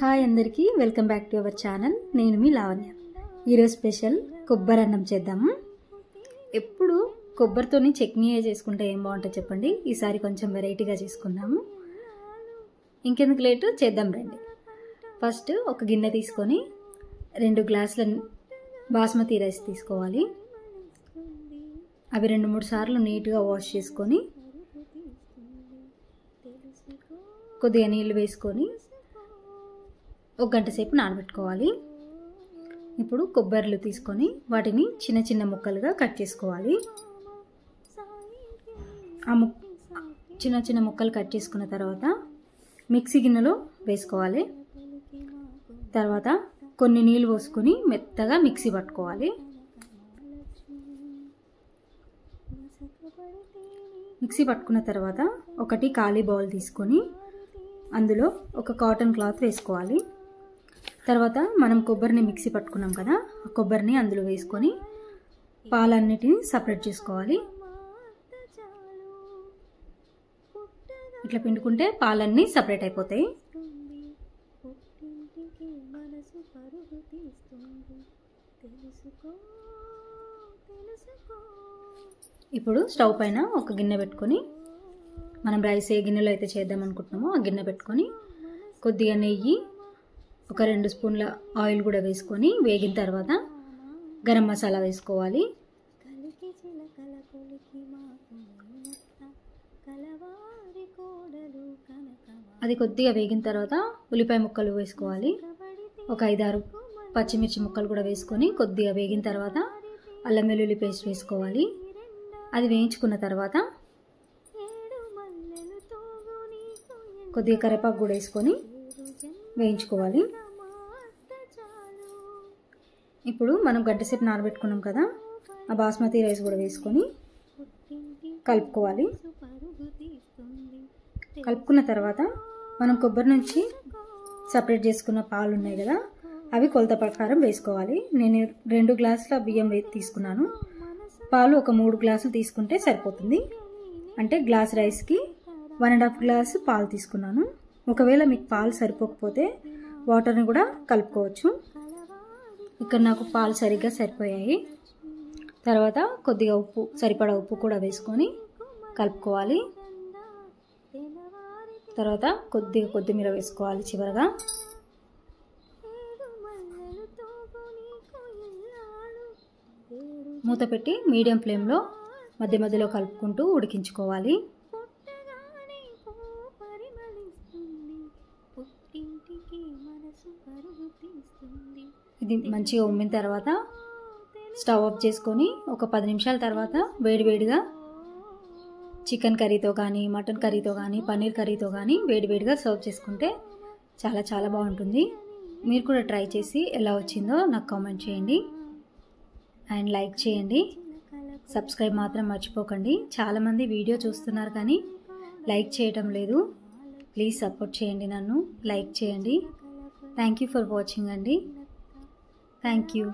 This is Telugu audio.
హాయ్ అందరికీ welcome back to our channel. నేను మీ లావణ్య. ఈరోజు స్పెషల్ కొబ్బరి అన్నం చేద్దాము. ఎప్పుడు కొబ్బరితోని చట్నీ చేసుకుంటే ఏం బాగుంటుంది చెప్పండి. ఈసారి కొంచెం వెరైటీగా చేసుకుందాము. ఇంకెందుకు లేటు, చేద్దాం రండి. ఫస్ట్ ఒక గిన్నె తీసుకొని 2 గ్లాసుల బాస్మతి రైస్ తీసుకోవాలి. అవి 2-3 సార్లు నీట్గా వాష్ చేసుకొని కొద్దిగా నీళ్ళు వేసుకొని 1 గంట సేపు నానబెట్టుకోవాలి. ఇప్పుడు కొబ్బరిలు తీసుకొని వాటిని చిన్న చిన్న ముక్కలుగా కట్ చేసుకోవాలి. చిన్న చిన్న ముక్కలు కట్ చేసుకున్న తర్వాత మిక్సీ గిన్నెలో వేసుకోవాలి. తర్వాత కొన్ని నీళ్ళు పోసుకొని మెత్తగా మిక్సీ పట్టుకోవాలి. మిక్సీ పట్టుకున్న తర్వాత ఒకటి ఖాళీ బౌల్ తీసుకొని అందులో ఒక కాటన్ క్లాత్ వేసుకోవాలి. తర్వాత మనం కొబ్బరిని మిక్సీ పట్టుకున్నాం కదా, ఆ కొబ్బరిని అందులో వేసుకొని పాలన్నిటిని సపరేట్ చేసుకోవాలి. ఇట్లా పిండుకుంటే పాలన్నీ సపరేట్ అయిపోతాయి. ఇప్పుడు స్టవ్ పైన ఒక గిన్నె పెట్టుకొని మనం రైస్ ఏ గిన్నెలో అయితే చేద్దాం అనుకుంటున్నామో ఆ గిన్నె పెట్టుకొని కొద్దిగా నెయ్యి, ఒక 2 స్పూన్ల ఆయిల్ కూడా వేసుకొని వేగిన తర్వాత గరం మసాలా వేసుకోవాలి. అది కొద్దిగా వేగిన తర్వాత ఉల్లిపాయ ముక్కలు వేసుకోవాలి. ఒక 5-6 పచ్చిమిర్చి ముక్కలు కూడా వేసుకొని కొద్దిగా వేగిన తర్వాత అల్లం వెల్లుల్లి పేస్ట్ వేసుకోవాలి. అది వేయించుకున్న తర్వాత కొద్దిగా కరివేపాకు కూడా వేసుకొని వేయించుకోవాలి. ఇప్పుడు మనం గంట సేపు నానబెట్టుకున్నాం కదా, ఆ బాస్మతి రైస్ కూడా వేసుకొని కలుపుకోవాలి. కలుపుకున్న తర్వాత మనం కొబ్బరి నుంచి సపరేట్ చేసుకున్న పాలు ఉన్నాయి కదా, అవి కొలత ప్రకారం వేసుకోవాలి. నేను 2 గ్లాసుల బియ్యం తీసుకున్నాను. పాలు ఒక 3 గ్లాసులు తీసుకుంటే సరిపోతుంది. అంటే గ్లాస్ రైస్కి 1.5 గ్లాసు పాలు తీసుకున్నాను. ఒకవేళ మీకు పాలు సరిపోకపోతే వాటర్ని కూడా కలుపుకోవచ్చు. ఇక్కడ నాకు పాలు సరిగ్గా సరిపోయాయి. తర్వాత కొద్దిగా ఉప్పు, సరిపడా ఉప్పు కూడా వేసుకొని కలుపుకోవాలి. తర్వాత కొద్దిగా కొత్తిమీర వేసుకోవాలి చివరగా. మూత పెట్టి మీడియం ఫ్లేమ్లో మధ్య మధ్యలో కలుపుకుంటూ ఉడికించుకోవాలి. ఇది మంచిగా ఉమ్మిన తర్వాత స్టవ్ ఆఫ్ చేసుకొని ఒక 10 నిమిషాల తర్వాత వేడివేడిగా చికెన్ కర్రీతో కానీ, మటన్ కర్రీతో కానీ, పన్నీర్ కర్రీతో కానీ వేడివేడిగా సర్వ్ చేసుకుంటే చాలా చాలా బాగుంటుంది. మీరు కూడా ట్రై చేసి ఎలా వచ్చిందో నాకు కామెంట్ చేయండి అండ్ లైక్ చేయండి. సబ్స్క్రైబ్ మాత్రం మర్చిపోకండి. చాలామంది వీడియో చూస్తున్నారు కానీ లైక్ చేయటం లేదు. ప్లీజ్ సపోర్ట్ చేయండి, నన్ను లైక్ చేయండి. థ్యాంక్ యూ ఫర్ వాచింగ్ అండి. Thank you.